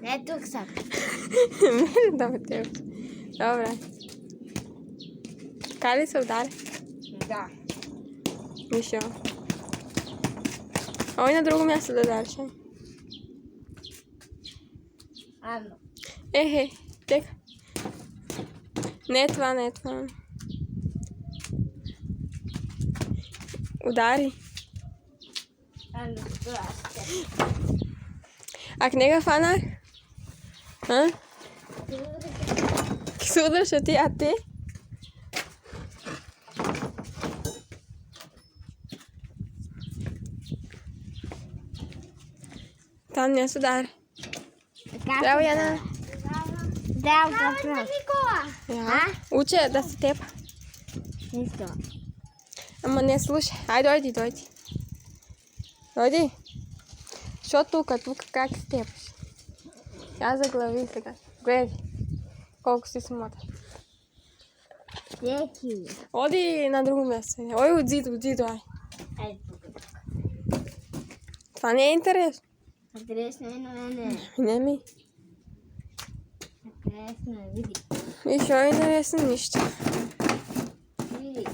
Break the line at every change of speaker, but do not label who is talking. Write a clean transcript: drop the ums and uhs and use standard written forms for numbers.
Ne tu sad?
Meni da me te Dobro. Kada se udari?
Da.
Više ovo. Ovo je na drugom mjestu da daš.
Ano.
Hej, tek. Netva. Udari.
Ano, gledajte.
A knjiga fanar? Ha? Sudraš ti, a ti? Tam ne sudar. Evo jedna.
Da, da.
Ja. Uče da se tepa.
Isto.
Ама не слушай. Айде, дойди. Дойди. Що тук как степаш? Тя заглави сега. Гледай. Колко си смота.
Деки.
Оди на друго място. Ой, отиди, ай.
Ай, тук.
Това не е интересно.
Интересно е на мене.
Не ми.
Интересно е, види.
И що е интересно? Нищо.
Види.